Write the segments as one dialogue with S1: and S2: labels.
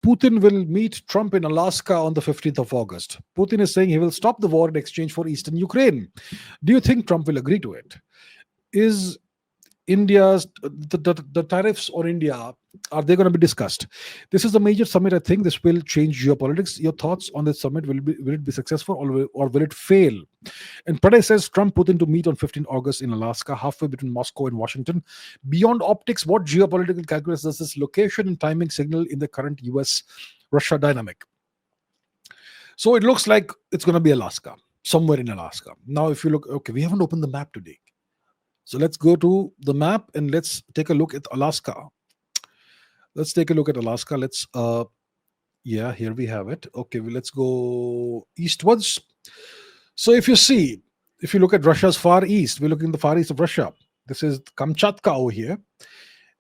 S1: Putin will meet Trump in Alaska on the 15th of August. Putin is saying he will stop the war in exchange for eastern Ukraine. Do you think Trump will agree to it? Is India's the tariffs on India, are they going to be discussed? This is a major summit. I think this will change geopolitics. Your thoughts on this summit? Will it be successful, or will it fail? And Pradey says Trump Putin to meet on 15 August in Alaska, halfway between Moscow and Washington. Beyond optics, what geopolitical calculus does this location and timing signal in the current US Russia dynamic? So it looks like it's going to be Alaska, somewhere in Alaska. Now, if you look, okay, we haven't opened the map today. So let's go to the map and let's take a look at Alaska. Let's take a look at Alaska. Yeah, here we have it. Okay, let's go eastwards. So if you look at Russia's far east, we're looking at the far east of Russia. This is Kamchatka over here.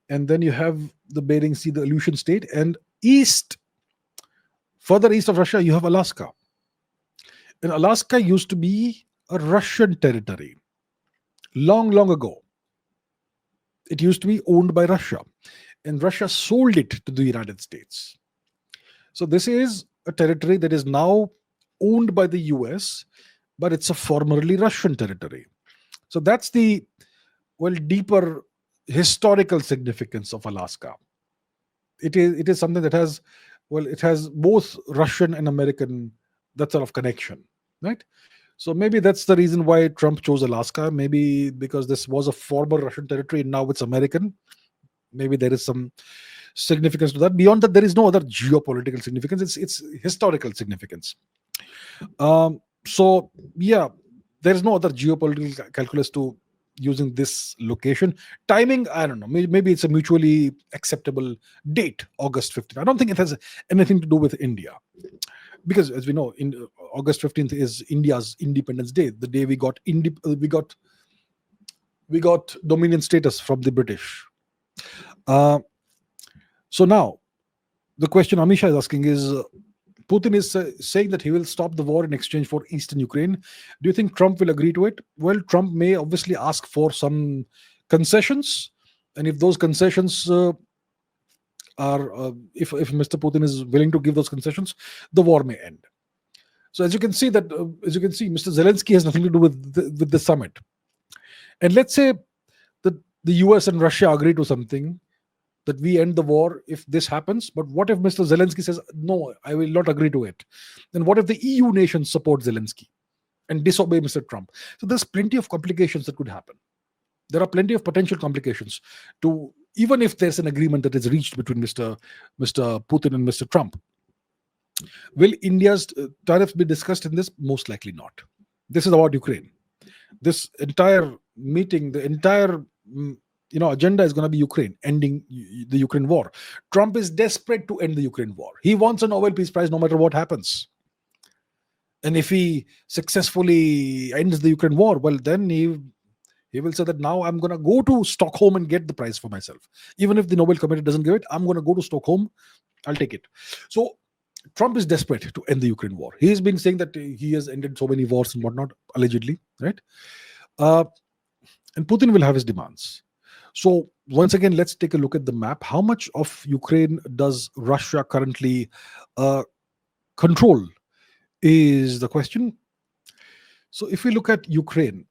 S1: And then you have the Bering Sea, the Aleutian State. And further east of Russia, you have Alaska. And Alaska used to be a Russian territory. Long ago. It used to be owned by Russia. And Russia sold it to the United States. So this is a territory that is now owned by the US, but it's a formerly Russian territory. So that's the deeper historical significance of Alaska. It is something that has both Russian and American, that sort of connection, right? So maybe that's the reason why Trump chose Alaska. Maybe because this was a former Russian territory and now it's American. Maybe there is some significance to that. Beyond that, there is no other geopolitical significance. It's historical significance. So yeah, there is no other geopolitical calculus to using this location. Timing, I don't know. Maybe it's a mutually acceptable date, August 15th. I don't think it has anything to do with India. Because as we know, August 15th is India's Independence Day, the day we got dominion status from the British. So now, the question Amisha is asking is, Putin is saying that he will stop the war in exchange for eastern Ukraine. Do you think Trump will agree to it? Well, Trump may obviously ask for some concessions, and if those concessions if Mr. Putin is willing to give those concessions, the war may end. So as you can see, Mr. Zelensky has nothing to do with the summit. And let's say that the US and Russia agree to something, that we end the war if this happens. But what if Mr. Zelensky says, no, I will not agree to it? Then what if the EU nations support Zelensky and disobey Mr. Trump? So there's plenty of complications that could happen. There are plenty of potential complications to, even if there's an agreement that is reached between Mr. Putin and Mr. Trump. Will India's tariffs be discussed in this? Most likely not. This is about Ukraine. This entire meeting, the entire agenda is going to be Ukraine, ending the Ukraine war. Trump is desperate to end the Ukraine war. He wants a Nobel Peace Prize no matter what happens. And if he successfully ends the Ukraine war, well, then he will say that now I'm going to go to Stockholm and get the prize for myself. Even if the Nobel Committee doesn't give it, I'm going to go to Stockholm. I'll take it. So Trump is desperate to end the Ukraine war. He has been saying that he has ended so many wars and whatnot, allegedly, right? And Putin will have his demands. So once again, let's take a look at the map. How much of Ukraine does Russia currently control is the question. So if we look at Ukraine,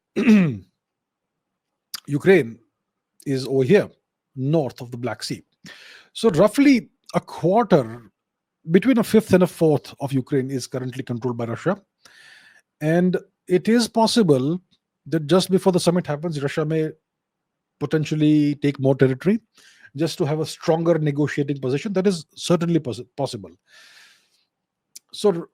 S1: Ukraine is over here, north of the Black Sea. So roughly a quarter, between a fifth and a fourth of Ukraine is currently controlled by Russia. And it is possible that just before the summit happens, Russia may potentially take more territory just to have a stronger negotiating position. That is certainly possible. So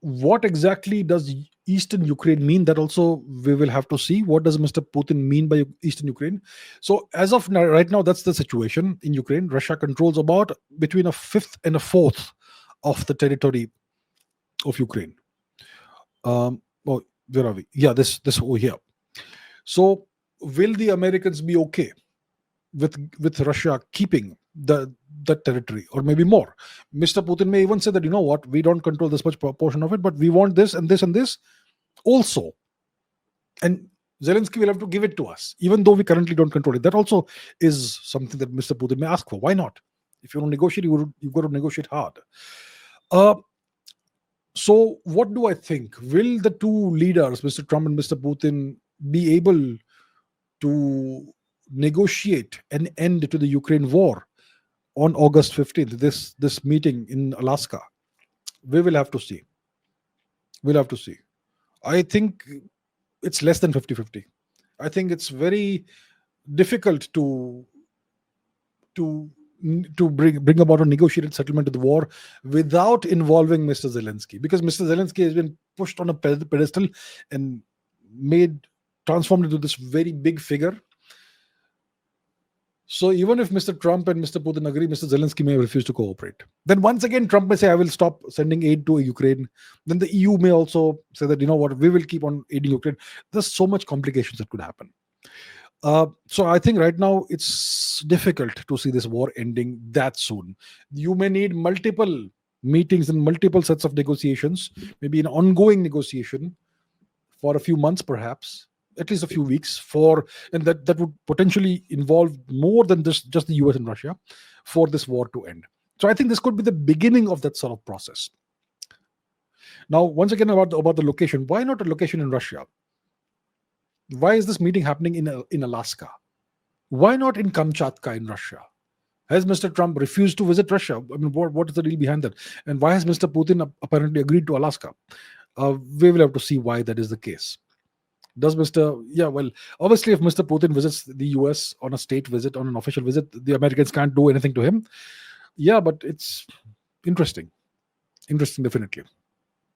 S1: what exactly does Eastern Ukraine mean? That also we will have to see. What does Mr. Putin mean by Eastern Ukraine? So as of now, right now, that's the situation in Ukraine. Russia controls about between a fifth and a fourth of the territory of Ukraine. Where are we? Yeah, this over here. So will the Americans be okay with Russia keeping that territory, or maybe more? Mr. Putin may even say that, you know what, we don't control this much portion of it, but we want this and this and this also. And Zelensky will have to give it to us, even though we currently don't control it. That also is something that Mr. Putin may ask for. Why not? If you want to negotiate, you've got to negotiate hard. Uh, so, what do I think? Will the two leaders, Mr. Trump and Mr. Putin, be able to negotiate an end to the Ukraine war on August 15th? This meeting in Alaska, we will have to see. We'll have to see. I think it's less than 50-50. I think it's very difficult to to bring about a negotiated settlement of the war without involving Mr. Zelensky, because Mr. Zelensky has been pushed on a pedestal and transformed into this very big figure. So even if Mr. Trump and Mr. Putin agree, Mr. Zelensky may refuse to cooperate. Then once again, Trump may say, I will stop sending aid to Ukraine. Then the EU may also say that, you know what, we will keep on aiding Ukraine. There's so much complications that could happen. So I think right now it's difficult to see this war ending that soon. You may need multiple meetings and multiple sets of negotiations, maybe an ongoing negotiation for a few months, perhaps at least a few weeks, and that would potentially involve more than just the US and Russia for this war to end. So I think this could be the beginning of that sort of process. Now, once again, about the location. Why not a location in Russia? Why is this meeting happening in Alaska? Why not in Kamchatka in Russia? Has Mr. Trump refused to visit Russia? I mean, what is the deal behind that? And why has Mr. Putin apparently agreed to Alaska? We will have to see why that is the case. Obviously, if Mr. Putin visits the US on a state visit, on an official visit, the Americans can't do anything to him. Yeah, but it's interesting. Interesting, definitely.